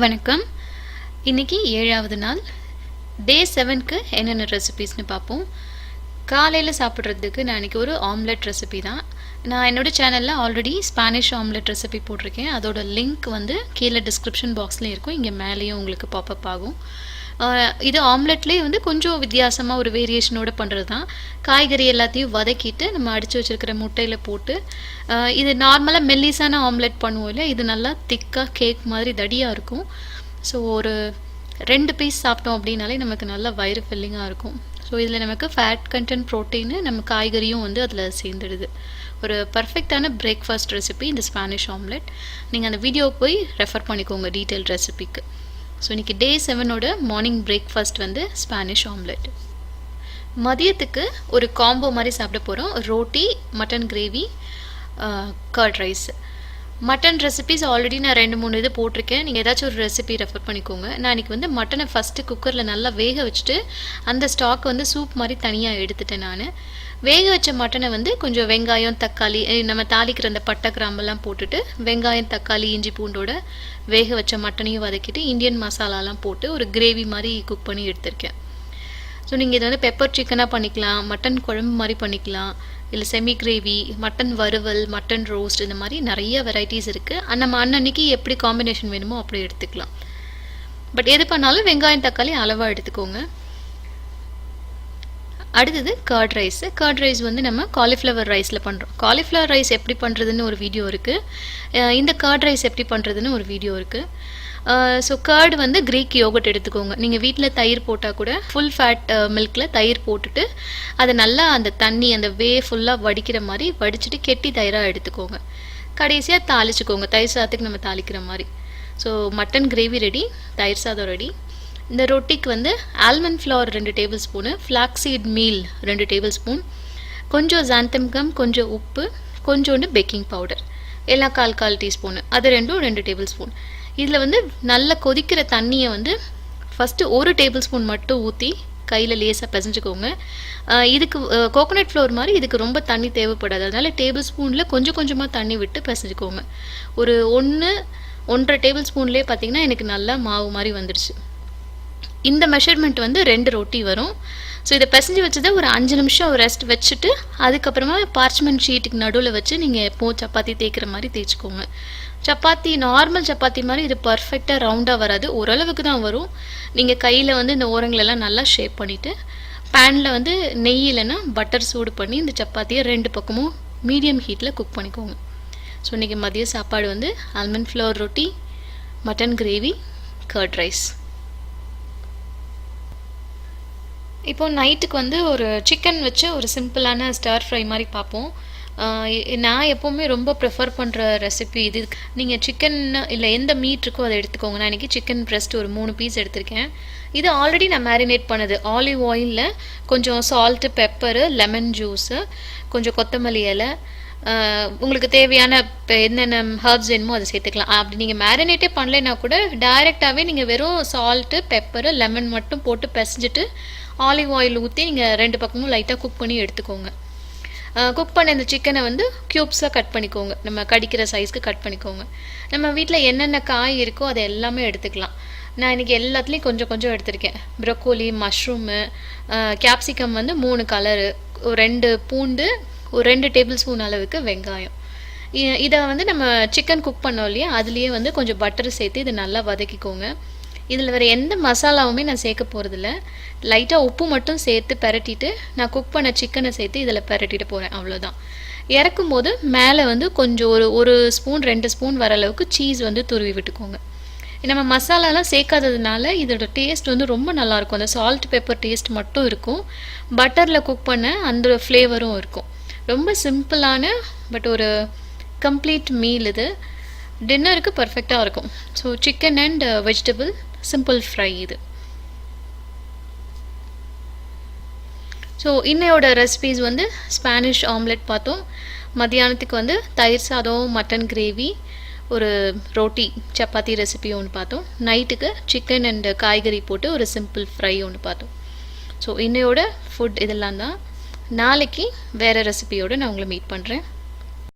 வணக்கம். இன்னைக்கு 7வது நாள். டே 7க்கு என்னென்ன ரெசிபீஸ்னு பார்ப்போம். காலையில் சாப்பிட்றதுக்கு நான் இன்றைக்கி ஒரு ஆம்லெட் ரெசிபி தான். நான் என்னோடய சேனலில் ஆல்ரெடி ஸ்பானிஷ் ஆம்லெட் ரெசிபி போட்டிருக்கேன். அதோட லிங்க் வந்து கீழே டிஸ்கிரிப்ஷன் பாக்ஸ்லேயும் இருக்கும், இங்கே மேலேயும் உங்களுக்கு பாப்பப் ஆகும். இது ஆம்லெட்லேயே வந்து கொஞ்சம் வித்தியாசமாக ஒரு வேரியேஷனோடு பண்ணுறது தான். காய்கறி எல்லாத்தையும் வதக்கிட்டு நம்ம அடித்து வச்சுருக்கிற முட்டையில் போட்டு இது நார்மலாக மெல்லிஸான ஆம்லெட் பண்ணுவோம் இல்லை, இது நல்லா திக்காக கேக் மாதிரி தடியாக இருக்கும். ஸோ ஒரு 2 பீஸ் சாப்பிட்டோம் அப்படின்னாலே நமக்கு நல்லா வயிறு ஃபில்லிங்காக இருக்கும். ஸோ இதில் நமக்கு ஃபேட் கண்டென்ட் ப்ரோட்டீனு நம்ம காய்கறியும் வந்து அதில் சேர்ந்துடுது. ஒரு பர்ஃபெக்டான பிரேக்ஃபாஸ்ட் ரெசிபி இந்த ஸ்பானிஷ் ஆம்லெட். நீங்கள் அந்த வீடியோ போய் ரெஃபர் பண்ணிக்கோங்க டீட்டெயில் ரெசிபிக்கு. ஸோ இன்றைக்கி டே 7ஓட மார்னிங் பிரேக்ஃபாஸ்ட் வந்து ஸ்பானிஷ் ஆம்லெட். மதியத்துக்கு ஒரு காம்போ மாதிரி சாப்பிட போகிறோம். ரோட்டி, mutton gravy, curd rice. Mutton recipes already நான் 2-3 இது போட்டிருக்கேன். நீங்கள் ஏதாச்சும் ஒரு ரெசிபி ரெஃபர் பண்ணிக்கோங்க. நான் இன்றைக்கி வந்து மட்டனை ஃபஸ்ட்டு குக்கரில் நல்லா வேக வச்சுட்டு அந்த ஸ்டாக் வந்து சூப் மாதிரி தனியாக எடுத்துட்டேன். நான் வேக வச்ச மட்டனை வந்து கொஞ்சம் வெங்காயம், தக்காளி, நம்ம தாளிக்கிற அந்த பட்டை கிராம்பெல்லாம் போட்டுட்டு வெங்காயம், தக்காளி, இஞ்சி பூண்டோட வேக வச்ச மட்டனையும் வதக்கிட்டு இந்தியன் மசாலாலாம் போட்டு ஒரு கிரேவி மாதிரி குக் பண்ணி எடுத்திருக்கேன். ஸோ நீங்கள் இதை வந்து பெப்பர் சிக்கனாக பண்ணிக்கலாம், மட்டன் குழம்பு மாதிரி பண்ணிக்கலாம், இல்லை செமி கிரேவி, மட்டன் வறுவல், மட்டன் ரோஸ்ட், இந்த மாதிரி நிறைய வெரைட்டிஸ் இருக்குது. நம்ம அன்னன்னைக்கு எப்படி காம்பினேஷன் வேணுமோ அப்படி எடுத்துக்கலாம். பட் எது பண்ணாலும் வெங்காயம், தக்காளி அளவாக எடுத்துக்கோங்க. அடுத்தது கர்ட் ரைஸ். கர்ட் ரைஸ் வந்து நம்ம காலிஃப்ளவர் ரைஸில் பண்ணுறோம். காலிஃப்ளவர் ரைஸ் எப்படி பண்ணுறதுன்னு ஒரு வீடியோ இருக்குது. இந்த கர்ட் ரைஸ் எப்படி பண்ணுறதுன்னு ஒரு வீடியோ இருக்குது. ஸோ கர்டு வந்து க்ரீக் யோகட் எடுத்துக்கோங்க. நீங்கள் வீட்டில் தயிர் போட்டால் கூட ஃபுல் ஃபேட் மில்கில் தயிர் போட்டுட்டு அதை நல்லா அந்த தண்ணி அந்த ஃபுல்லாக வடிக்கிற மாதிரி வடிச்சிட்டு கெட்டி தயிராக எடுத்துக்கோங்க. கடைசியாக தாளிச்சுக்கோங்க, தயிர் சாதத்துக்கு நம்ம தாளிக்கிற மாதிரி. ஸோ மட்டன் கிரேவி ரெடி, தயிர் சாதம் ரெடி. இந்த ரொட்டிக்கு வந்து almond flower 2 table spoon, flaxseed meal 2 table spoon, கொஞ்சம் ஜாந்தம் கம், கொஞ்சம் உப்பு, கொஞ்சோண்டு பேக்கிங் பவுடர், எல்லாம் 1/4 டீஸ்பூனு, அது 2 டேபிள் ஸ்பூன். இதில் வந்து நல்லா கொதிக்கிற தண்ணியை வந்து ஃபஸ்ட்டு 1 டேபிள் ஸ்பூன் மட்டும் ஊற்றி கையில் லேசாக பிசைஞ்சுக்கோங்க. இதுக்கு கோகோனட் ஃப்ளோர் மாதிரி இதுக்கு ரொம்ப தண்ணி தேவைப்படாது. அதனால் டேபிள் ஸ்பூனில் கொஞ்சம் கொஞ்சமாக தண்ணி விட்டு பிசைஞ்சுக்கோங்க. ஒரு 1-1.5 டேபிள் ஸ்பூன்லேயே பார்த்திங்கன்னா எனக்கு நல்லா மாவு மாதிரி வந்துடுச்சு. இந்த மெஷர்மெண்ட் வந்து 2 ரொட்டி வரும். ஸோ இதை பிசைஞ்சு வச்சதை ஒரு 5 நிமிஷம் ரெஸ்ட் வச்சுட்டு அதுக்கப்புறமா பார்ச்மெண்ட் ஷீட்டுக்கு நடுவில் வச்சு நீங்கள் எப்போது சப்பாத்தி தேய்க்கிற மாதிரி தேய்ச்சிக்கோங்க. சப்பாத்தி நார்மல் சப்பாத்தி மாதிரி இது பர்ஃபெக்டாக ரவுண்டாக வராது, ஓரளவுக்கு தான் வரும். நீங்கள் கையில் வந்து இந்த ஓரங்களெல்லாம் நல்லா ஷேப் பண்ணிவிட்டு பேனில் வந்து நெய் இல்லைன்னா பட்டர் சூடு பண்ணி இந்த சப்பாத்தியை 2 பக்கமும் மீடியம் ஹீட்டில் குக் பண்ணிக்கோங்க. ஸோ இன்றைக்கி மதிய சாப்பாடு வந்து ஆல்மண்ட் ஃப்ளவர் ரொட்டி, மட்டன் கிரேவி, கர்ட் ரைஸ். இப்போது நைட்டுக்கு வந்து ஒரு சிக்கன் வச்சு ஒரு சிம்பிளான ஸ்டார் ஃப்ரை மாதிரி பார்ப்போம். நான் எப்போவுமே ரொம்ப ப்ரிஃபர் பண்ணுற ரெசிபி இது. நீங்கள் சிக்கன் இல்லை எந்த மீட் இருக்கோ அதை எடுத்துக்கோங்க. நான் இன்றைக்கி சிக்கன் ப்ரெஸ்ட் ஒரு 3 பீஸ் எடுத்திருக்கேன். இது ஆல்ரெடி நான் மேரினேட் பண்ணது. ஆலிவ் ஆயிலில் கொஞ்சம் சால்ட்டு, பெப்பரு, லெமன் ஜூஸு, கொஞ்சம் கொத்தமல்லி இலை, உங்களுக்கு தேவையான என்னென்ன ஹர்ப்ஸ் வேணுமோ அதை சேர்த்துக்கலாம். அப்படி நீங்கள் மேரினேட்டே பண்ணலைன்னா கூட டைரெக்டாகவே நீங்கள் வெறும் சால்ட்டு, பெப்பரு, லெமன் மட்டும் போட்டு பிசைஞ்சிட்டு ஆலிவ் ஆயில் ஊற்றி நீங்கள் 2 பக்கமும் லைட்டாக குக் பண்ணி எடுத்துக்கோங்க. குக் பண்ண இந்த சிக்கனை வந்து க்யூப்ஸாக கட் பண்ணிக்கோங்க, நம்ம கடிக்கிற சைஸ்க்கு கட் பண்ணிக்கோங்க. நம்ம வீட்டில் என்னென்ன காய் இருக்கோ அதை எல்லாமே எடுத்துக்கலாம். நான் இன்றைக்கி எல்லாத்துலேயும் கொஞ்சம் கொஞ்சம் எடுத்திருக்கேன். ப்ரொக்கோலி, மஷ்ரூமு, கேப்சிகம் வந்து 3 கலரு, 2 பூண்டு, ஒரு 2 டேபிள் ஸ்பூன் அளவுக்கு வெங்காயம். இதை வந்து நம்ம சிக்கன் குக் பண்ணோம் இல்லையா, அதுலேயே வந்து கொஞ்சம் பட்டர் சேர்த்து இதை நல்லா வதக்கிக்கோங்க. இதில் வேறு எந்த மசாலாவுமே நான் சேர்க்க போகிறதில்ல. லைட்டாக உப்பு மட்டும் சேர்த்து பெரட்டிட்டு நான் குக் பண்ண சிக்கனை சேர்த்து இதில் பெரட்டிட்டு போகிறேன், அவ்வளோதான். இறக்கும் போது மேலே வந்து கொஞ்சம் ஒரு ஸ்பூன் 2 ஸ்பூன் வர அளவுக்கு சீஸ் வந்து துருவி விட்டுக்கோங்க. நம்ம மசாலாலாம் சேர்க்காததுனால இதோட டேஸ்ட் வந்து ரொம்ப நல்லாயிருக்கும். அந்த சால்ட் பெப்பர் டேஸ்ட் மட்டும் இருக்கும், பட்டரில் குக் பண்ண அந்த ஃப்ளேவரும் இருக்கும். ரொம்ப சிம்பிளான பட் ஒரு கம்ப்ளீட் மீல் இது. டின்னருக்கு பர்ஃபெக்டாக இருக்கும். So chicken and vegetable simple fry இது. ஸோ இன்னையோட ரெசிபீஸ் வந்து ஸ்பானிஷ் ஆம்லெட் பார்த்தோம். மத்தியானத்துக்கு வந்து தயிர் சாதம், மட்டன் கிரேவி, ஒரு ரோட்டி சப்பாத்தி ரெசிபி ஒன்று பார்த்தோம். நைட்டுக்கு சிக்கன் அண்ட் காய்கறி போட்டு ஒரு சிம்பிள் ஃப்ரை ஒன்று பார்த்தோம். ஸோ இன்னையோட ஃபுட் இதெல்லாம் தான். நாளைக்கு வேறு ரெசிபியோடு நான் உங்களை மீட் பண்ணுறேன்.